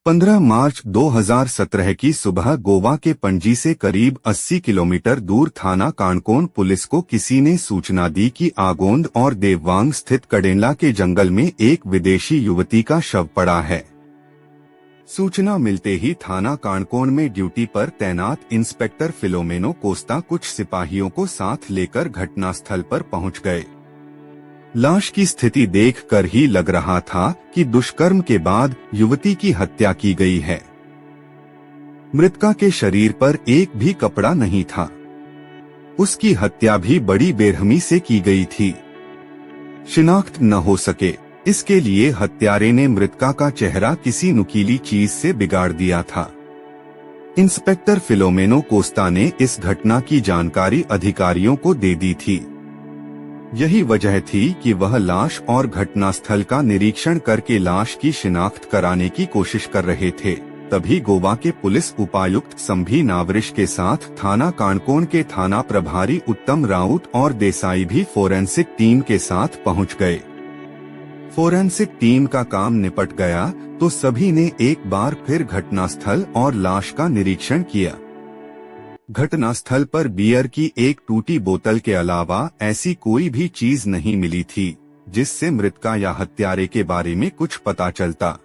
15 मार्च 2017 की सुबह गोवा के पणजी से करीब 80 किलोमीटर दूर थाना काणकोण पुलिस को किसी ने सूचना दी कि आगोंद और देववांग स्थित कडेला के जंगल में एक विदेशी युवती का शव पड़ा है। सूचना मिलते ही थाना काणकोण में ड्यूटी पर तैनात इंस्पेक्टर फिलोमेनो कोस्ता कुछ सिपाहियों को साथ लेकर घटनास्थल पर पहुंच गए। लाश की स्थिति देखकर ही लग रहा था कि दुष्कर्म के बाद युवती की हत्या की गई है। मृतका के शरीर पर एक भी कपड़ा नहीं था। उसकी हत्या भी बड़ी बेरहमी से की गई थी। शिनाख्त न हो सके, इसके लिए हत्यारे ने मृतका का चेहरा किसी नुकीली चीज से बिगाड़ दिया था। इंस्पेक्टर फिलोमेनो कोस्ता ने इस घटना की जानकारी अधिकारियों को दे दी थी। यही वजह थी कि वह लाश और घटनास्थल का निरीक्षण करके लाश की शिनाख्त कराने की कोशिश कर रहे थे। तभी गोवा के पुलिस उपायुक्त संभी नावरिश के साथ थाना काणकोण के थाना प्रभारी उत्तम राउत और देसाई भी फोरेंसिक टीम के साथ पहुंच गए। फोरेंसिक टीम का काम निपट गया तो सभी ने एक बार फिर घटनास्थल और लाश का निरीक्षण किया। घटनास्थल पर बियर की एक टूटी बोतल के अलावा ऐसी कोई भी चीज नहीं मिली थी जिससे मृतका या हत्यारे के बारे में कुछ पता चलता।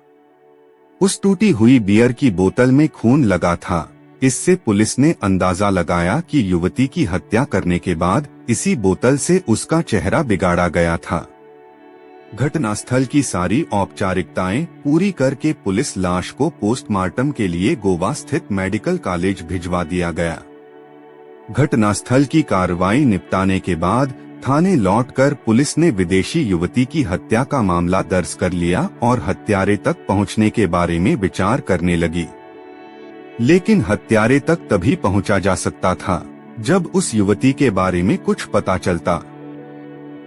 उस टूटी हुई बियर की बोतल में खून लगा था। इससे पुलिस ने अंदाजा लगाया कि युवती की हत्या करने के बाद इसी बोतल से उसका चेहरा बिगाड़ा गया था। घटनास्थल की सारी औपचारिकताएं पूरी करके पुलिस लाश को पोस्टमार्टम के लिए गोवा स्थित मेडिकल कॉलेज भिजवा दिया गया। घटनास्थल की कार्रवाई निपटाने के बाद थाने लौटकर पुलिस ने विदेशी युवती की हत्या का मामला दर्ज कर लिया और हत्यारे तक पहुंचने के बारे में विचार करने लगी। लेकिन हत्यारे तक तभी पहुंचा जा सकता था जब उस युवती के बारे में कुछ पता चलता।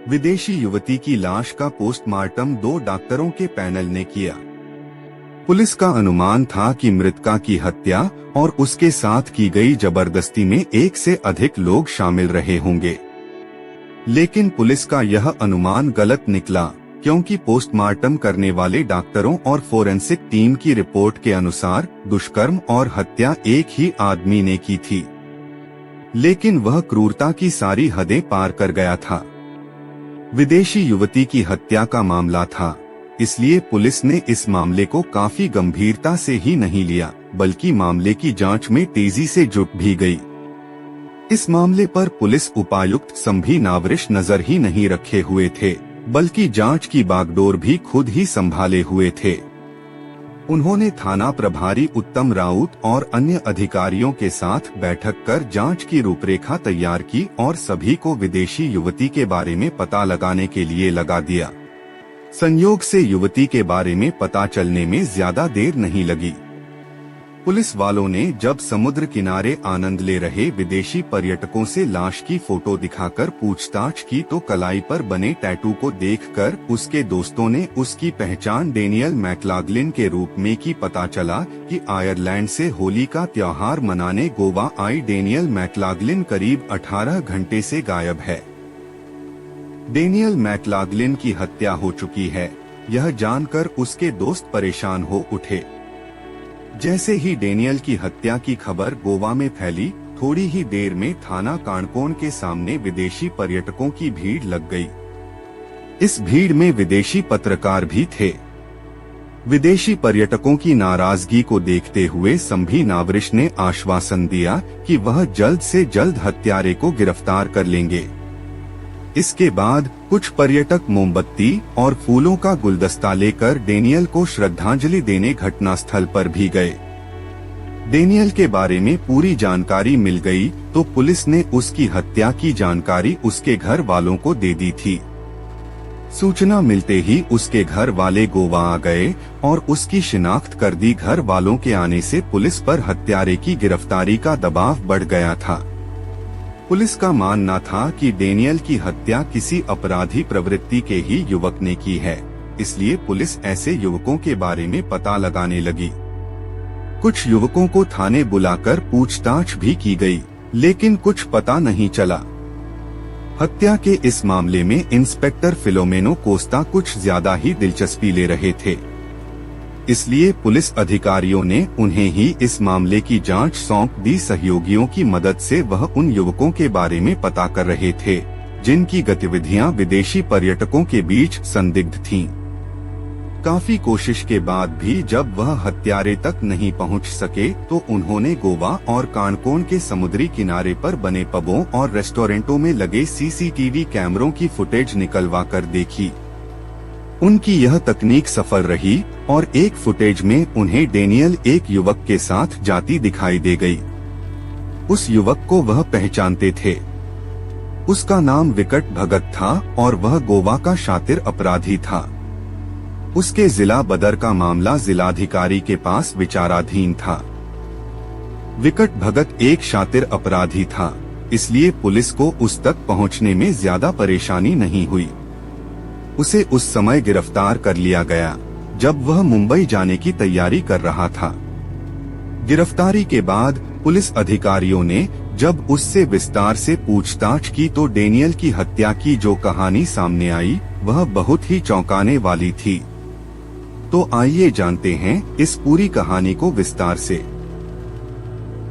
विदेशी युवती की लाश का पोस्टमार्टम 2 डॉक्टरों के पैनल ने किया। पुलिस का अनुमान था कि मृतका की हत्या और उसके साथ की गई जबरदस्ती में 1 से अधिक लोग शामिल रहे होंगे। लेकिन पुलिस का यह अनुमान गलत निकला, क्योंकि पोस्टमार्टम करने वाले डॉक्टरों और फोरेंसिक टीम की रिपोर्ट के अनुसार दुष्कर्म और हत्या एक ही आदमी ने की थी। लेकिन वह क्रूरता की सारी हदें पार कर गया था। विदेशी युवती की हत्या का मामला था, इसलिए पुलिस ने इस मामले को काफी गंभीरता से ही नहीं लिया, बल्कि मामले की जांच में तेजी से जुट भी गई। इस मामले पर पुलिस उपायुक्त संभी नावरिश नजर ही नहीं रखे हुए थे, बल्कि जांच की बागडोर भी खुद ही संभाले हुए थे। उन्होंने थाना प्रभारी उत्तम राउत और अन्य अधिकारियों के साथ बैठक कर जांच की रूपरेखा तैयार की और सभी को विदेशी युवती के बारे में पता लगाने के लिए लगा दिया। संयोग से युवती के बारे में पता चलने में ज्यादा देर नहीं लगी। पुलिस वालों ने जब समुद्र किनारे आनंद ले रहे विदेशी पर्यटकों से लाश की फोटो दिखाकर पूछताछ की तो कलाई पर बने टैटू को देखकर उसके दोस्तों ने उसकी पहचान डेनियल मैक्लागलिन के रूप में की। पता चला कि आयरलैंड से होली का त्योहार मनाने गोवा आई डेनियल मैक्लागलिन करीब 18 घंटे से गायब है। डेनियल मैक्लागलिन की हत्या हो चुकी है, यह जानकर उसके दोस्त परेशान हो उठे। जैसे ही डेनियल की हत्या की खबर गोवा में फैली, थोड़ी ही देर में थाना काणकोण के सामने विदेशी पर्यटकों की भीड़ लग गई। इस भीड़ में विदेशी पत्रकार भी थे। विदेशी पर्यटकों की नाराजगी को देखते हुए संभी नावरिश ने आश्वासन दिया कि वह जल्द से जल्द हत्यारे को गिरफ्तार कर लेंगे। इसके बाद कुछ पर्यटक मोमबत्ती और फूलों का गुलदस्ता लेकर डेनियल को श्रद्धांजलि देने घटनास्थल पर भी गए। डेनियल के बारे में पूरी जानकारी मिल गई तो पुलिस ने उसकी हत्या की जानकारी उसके घर वालों को दे दी थी। सूचना मिलते ही उसके घर वाले गोवा आ गए और उसकी शिनाख्त कर दी। घर वालों के आने से पुलिस पर हत्यारे की गिरफ्तारी का दबाव बढ़ गया था। पुलिस का मानना था कि डेनियल की हत्या किसी अपराधी प्रवृत्ति के ही युवक ने की है, इसलिए पुलिस ऐसे युवकों के बारे में पता लगाने लगी। कुछ युवकों को थाने बुलाकर पूछताछ भी की गई, लेकिन कुछ पता नहीं चला। हत्या के इस मामले में इंस्पेक्टर फिलोमेनो कोस्ता कुछ ज्यादा ही दिलचस्पी ले रहे थे। इसलिए पुलिस अधिकारियों ने उन्हें ही इस मामले की जांच सौंप दी। सहयोगियों की मदद से वह उन युवकों के बारे में पता कर रहे थे जिनकी गतिविधियां विदेशी पर्यटकों के बीच संदिग्ध थीं। काफी कोशिश के बाद भी जब वह हत्यारे तक नहीं पहुंच सके तो उन्होंने गोवा और काणकोण के समुद्री किनारे पर बने पबों और रेस्टोरेंटों में लगे सीसीटीवी कैमरों की फुटेज निकलवा कर देखी। उनकी यह तकनीक सफल रही और एक फुटेज में उन्हें डेनियल एक युवक के साथ जाती दिखाई दे गई। उस युवक को वह पहचानते थे। उसका नाम विकट भगत था और वह गोवा का शातिर अपराधी था। उसके जिला बदर का मामला जिलाधिकारी के पास विचाराधीन था। विकट भगत एक शातिर अपराधी था, इसलिए पुलिस को उस तक पहुंचने में ज्यादा परेशानी नहीं हुई। उसे उस समय गिरफ्तार कर लिया गया जब वह मुंबई जाने की तैयारी कर रहा था। गिरफ्तारी के बाद पुलिस अधिकारियों ने जब उससे विस्तार से पूछताछ की तो डेनियल की हत्या की जो कहानी सामने आई वह बहुत ही चौंकाने वाली थी। तो आइए जानते हैं इस पूरी कहानी को विस्तार से।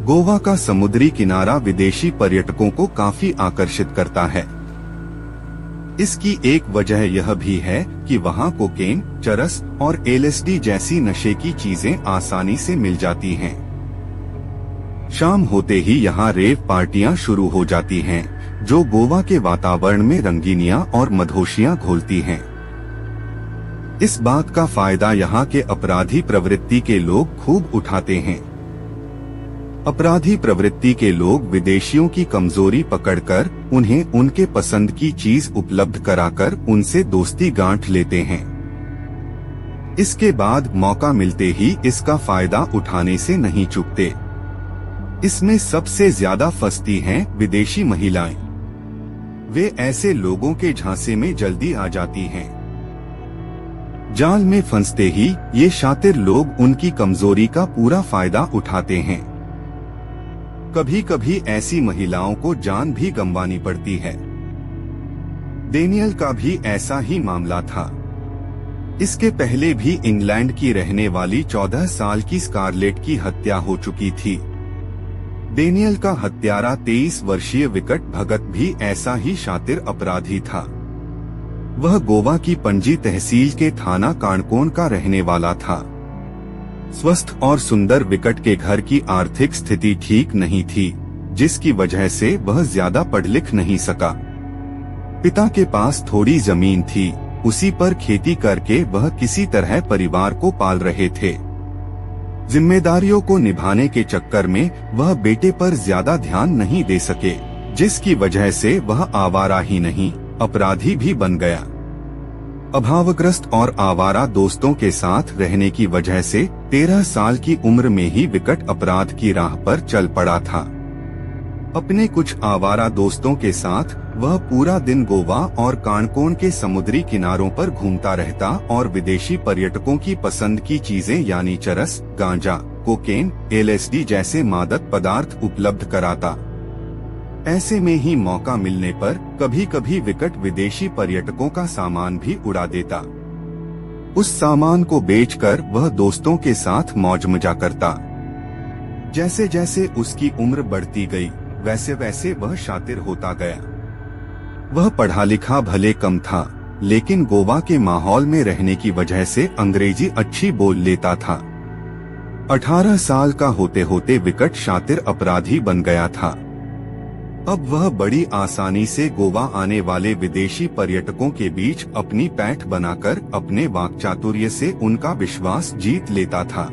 गोवा का समुद्री किनारा विदेशी पर्यटकों को काफी आकर्षित करता है। इसकी एक वजह यह भी है कि वहाँ कोकेन, चरस और LSD जैसी नशे की चीजें आसानी से मिल जाती हैं। शाम होते ही यहाँ रेव पार्टियां शुरू हो जाती हैं, जो गोवा के वातावरण में रंगीनियां और मधोशियां घोलती हैं। इस बात का फायदा यहाँ के अपराधी प्रवृत्ति के लोग खूब उठाते हैं। अपराधी प्रवृत्ति के लोग विदेशियों की कमजोरी पकड़कर उन्हें उनके पसंद की चीज उपलब्ध कराकर उनसे दोस्ती गांठ लेते हैं। इसके बाद मौका मिलते ही इसका फायदा उठाने से नहीं चूकते। इसमें सबसे ज्यादा फंसती हैं विदेशी महिलाएं। वे ऐसे लोगों के झांसे में जल्दी आ जाती हैं। जाल में फंसते ही ये शातिर लोग उनकी कमजोरी का पूरा फायदा उठाते हैं। कभी कभी ऐसी महिलाओं को जान भी गंवानी पड़ती है। डेनियल का भी ऐसा ही मामला था। इसके पहले भी इंग्लैंड की रहने वाली 14 साल की स्कारलेट की हत्या हो चुकी थी। डेनियल का हत्यारा 23 वर्षीय विकट भगत भी ऐसा ही शातिर अपराधी था। वह गोवा की पणजी तहसील के थाना काणकोण का रहने वाला था। स्वस्थ और सुंदर विकट के घर की आर्थिक स्थिति ठीक नहीं थी, जिसकी वजह से वह ज्यादा पढ़ लिख नहीं सका। पिता के पास थोड़ी जमीन थी, उसी पर खेती करके वह किसी तरह परिवार को पाल रहे थे। जिम्मेदारियों को निभाने के चक्कर में वह बेटे पर ज्यादा ध्यान नहीं दे सके, जिसकी वजह से वह आवारा ही नहीं, अपराधी भी बन गया। अभावग्रस्त और आवारा दोस्तों के साथ रहने की वजह से 13 साल की उम्र में ही विकट अपराध की राह पर चल पड़ा था। अपने कुछ आवारा दोस्तों के साथ वह पूरा दिन गोवा और काणकोण के समुद्री किनारों पर घूमता रहता और विदेशी पर्यटकों की पसंद की चीजें यानी चरस, गांजा, कोकेन, LSD जैसे मादक पदार्थ उपलब्ध कराता। ऐसे में ही मौका मिलने पर कभी कभी विकट विदेशी पर्यटकों का सामान भी उड़ा देता। उस सामान को बेचकर वह दोस्तों के साथ मौज मजा करता। जैसे जैसे उसकी उम्र बढ़ती गई, वैसे वैसे वह शातिर होता गया। वह पढ़ा लिखा भले कम था, लेकिन गोवा के माहौल में रहने की वजह से अंग्रेजी अच्छी बोल लेता था। 18 साल का होते होते विकट शातिर अपराधी बन गया था। अब वह बड़ी आसानी से गोवा आने वाले विदेशी पर्यटकों के बीच अपनी पैठ बनाकर अपने वाक्चातुर्य से उनका विश्वास जीत लेता था।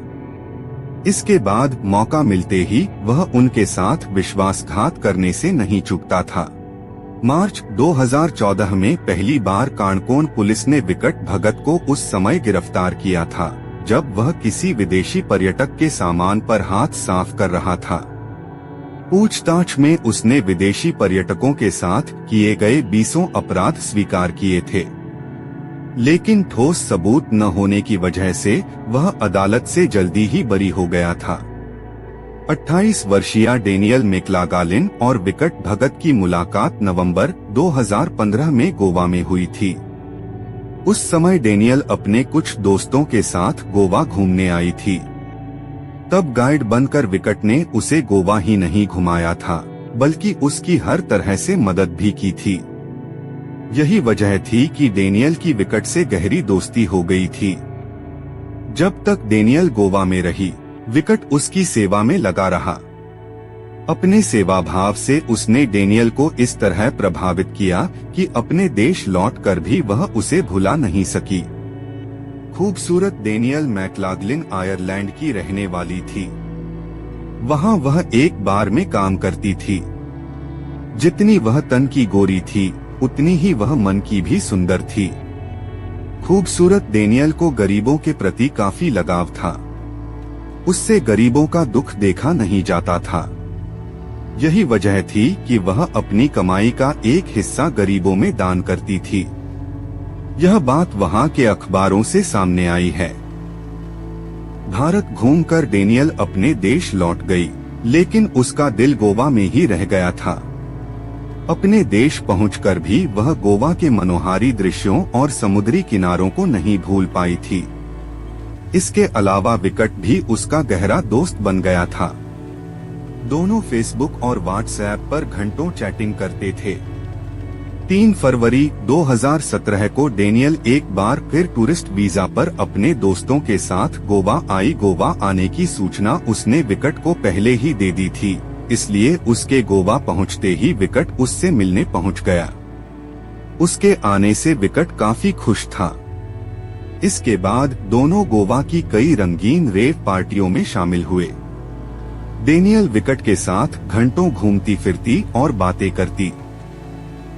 इसके बाद मौका मिलते ही वह उनके साथ विश्वासघात करने से नहीं चूकता था। मार्च 2014 में पहली बार काणकोण पुलिस ने विकट भगत को उस समय गिरफ्तार किया था, जब वह किसी विदेशी पर्यटक के सामान पर हाथ साफ कर रहा था। पूछताछ में उसने विदेशी पर्यटकों के साथ किए गए 20 अपराध स्वीकार किए थे, लेकिन ठोस सबूत न होने की वजह से वह अदालत से जल्दी ही बरी हो गया था। 28 वर्षीय डेनियल मैक्लागालिन और विकट भगत की मुलाकात नवंबर 2015 में गोवा में हुई थी। उस समय डेनियल अपने कुछ दोस्तों के साथ गोवा घूमने आई थी। तब गाइड बनकर विकट ने उसे गोवा ही नहीं घुमाया था, बल्कि उसकी हर तरह से मदद भी की थी। यही वजह थी कि डेनियल की विकट से गहरी दोस्ती हो गई थी। जब तक डेनियल गोवा में रही, विकट उसकी सेवा में लगा रहा। अपने सेवा भाव से उसने डेनियल को इस तरह प्रभावित किया कि अपने देश लौटकर भी वह उसे भुला नहीं सकी। खूबसूरत डेनियल मैक्लागलिन आयरलैंड की रहने वाली थी। वहां वह एक बार में काम करती थी। जितनी वह तन की गोरी थी, उतनी ही वह मन की भी सुंदर थी। खूबसूरत डेनियल को गरीबों के प्रति काफी लगाव था। उससे गरीबों का दुख देखा नहीं जाता था। यही वजह थी कि वह अपनी कमाई का एक हिस्सा गरीबों में दान करती थी। यह बात वहां के अखबारों से सामने आई है। भारत घूमकर डेनियल अपने देश लौट गई, लेकिन उसका दिल गोवा में ही रह गया था। अपने देश पहुंचकर भी वह गोवा के मनोहारी दृश्यों और समुद्री किनारों को नहीं भूल पाई थी। इसके अलावा विकट भी उसका गहरा दोस्त बन गया था। दोनों फेसबुक और व्हाट्सएप पर घंटों चैटिंग करते थे। 3 फरवरी 2017 को डेनियल एक बार फिर टूरिस्ट वीजा पर अपने दोस्तों के साथ गोवा आई। गोवा आने की सूचना उसने विकट को पहले ही दे दी थी, इसलिए उसके गोवा पहुंचते ही विकट उससे मिलने पहुंच गया। उसके आने से विकट काफी खुश था। इसके बाद दोनों गोवा की कई रंगीन रेव पार्टियों में शामिल हुए। डेनियल विकट के साथ घंटों घूमती फिरती और बातें करती।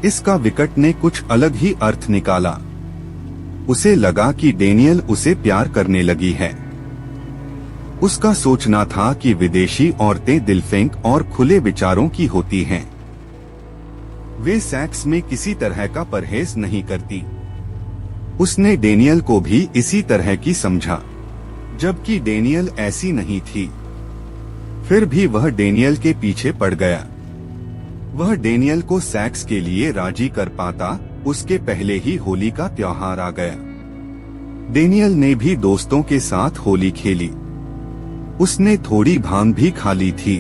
इसका विकट ने कुछ अलग ही अर्थ निकाला। उसे लगा कि डेनियल उसे प्यार करने लगी है। उसका सोचना था कि विदेशी औरतें दिलफेंक और खुले विचारों की होती हैं। वे सेक्स में किसी तरह का परहेज नहीं करती। उसने डेनियल को भी इसी तरह की समझा, जबकि डेनियल ऐसी नहीं थी। फिर भी वह डेनियल के पीछे पड़ गया। वह डेनियल को सेक्स के लिए राजी कर पाता, उसके पहले ही होली का त्योहार आ गया। डेनियल ने भी दोस्तों के साथ होली खेली। उसने थोड़ी भांग भी खा ली थी।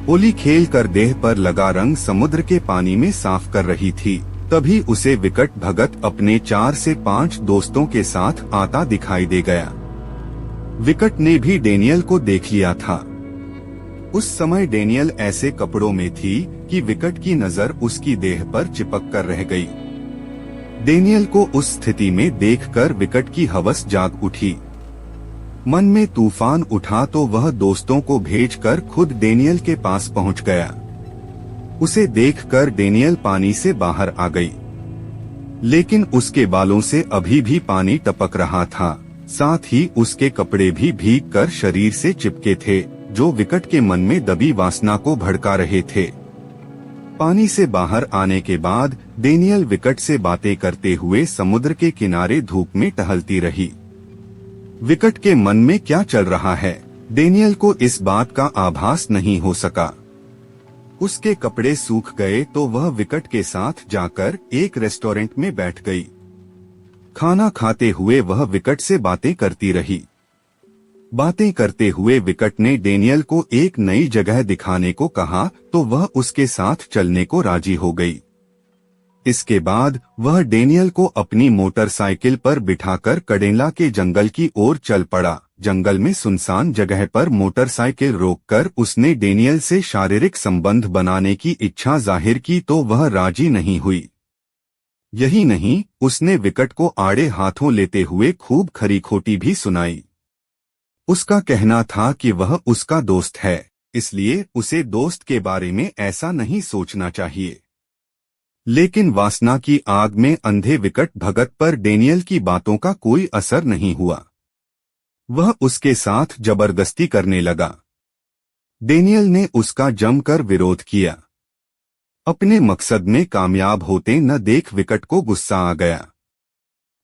होली खेल कर देह पर लगा रंग समुद्र के पानी में साफ कर रही थी। तभी उसे विकट भगत अपने 4 से 5 दोस्तों के साथ आता दिखाई दे गया। विकट ने भी डेनियल को देख लिया था। उस समय डेनियल ऐसे कपड़ों में थी कि विकट की नजर उसकी देह पर चिपक कर रह गई। डेनियल को उस स्थिति में देखकर विकट की हवस जाग उठी। मन में तूफान उठा तो वह दोस्तों को भेजकर खुद डेनियल के पास पहुंच गया। उसे देखकर डेनियल पानी से बाहर आ गई, लेकिन उसके बालों से अभी भी पानी टपक रहा था। साथ ही उसके कपड़े भी भीगकर शरीर से चिपके थे, जो विकट के मन में दबी वासना को भड़का रहे थे। पानी से बाहर आने के बाद डेनियल विकट से बातें करते हुए समुद्र के किनारे धूप में टहलती रही। विकट के मन में क्या चल रहा है, डेनियल को इस बात का आभास नहीं हो सका। उसके कपड़े सूख गए तो वह विकट के साथ जाकर एक रेस्टोरेंट में बैठ गई। खाना खाते हुए वह विकट से बातें करती रही। बातें करते हुए विकट ने डेनियल को एक नई जगह दिखाने को कहा तो वह उसके साथ चलने को राजी हो गई। इसके बाद वह डेनियल को अपनी मोटरसाइकिल पर बिठाकर कडेला के जंगल की ओर चल पड़ा। जंगल में सुनसान जगह पर मोटरसाइकिल रोककर उसने डेनियल से शारीरिक संबंध बनाने की इच्छा जाहिर की तो वह राजी नहीं हुई। यही नहीं, उसने विकट को आड़े हाथों लेते हुए खूब खरी खोटी भी सुनाई। उसका कहना था कि वह उसका दोस्त है, इसलिए उसे दोस्त के बारे में ऐसा नहीं सोचना चाहिए। लेकिन वासना की आग में अंधे विकट भगत पर डेनियल की बातों का कोई असर नहीं हुआ। वह उसके साथ जबरदस्ती करने लगा। डेनियल ने उसका जमकर विरोध किया। अपने मकसद में कामयाब होते न देख विकट को गुस्सा आ गया।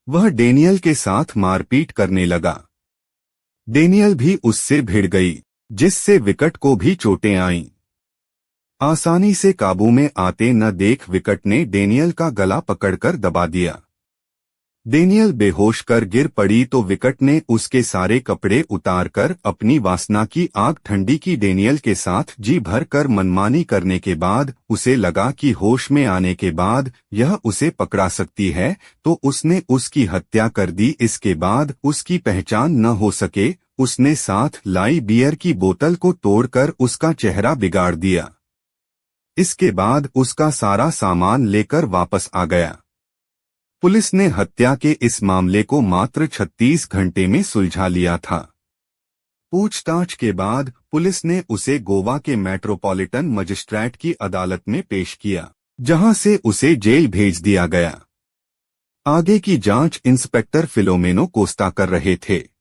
वह डेनियल के साथ मारपीट करने लगा। डेनियल भी उससे भिड़ गई, जिससे विकट को भी चोटें आईं। आसानी से काबू में आते न देख विकट ने डेनियल का गला पकड़कर दबा दिया। डेनियल बेहोश कर गिर पड़ी तो विकट ने उसके सारे कपड़े उतारकर अपनी वासना की आग ठंडी की। डेनियल के साथ जी भर कर मनमानी करने के बाद उसे लगा कि होश में आने के बाद यह उसे पकड़ा सकती है, तो उसने उसकी हत्या कर दी। इसके बाद उसकी पहचान न हो सके, उसने साथ लाई बियर की बोतल को तोड़कर उसका चेहरा बिगाड़ दिया। इसके बाद उसका सारा सामान लेकर वापस आ गया। पुलिस ने हत्या के इस मामले को मात्र 36 घंटे में सुलझा लिया था। पूछताछ के बाद पुलिस ने उसे गोवा के मेट्रोपॉलिटन मजिस्ट्रेट की अदालत में पेश किया, जहां से उसे जेल भेज दिया गया। आगे की जांच इंस्पेक्टर फिलोमेनो कोस्टा कर रहे थे।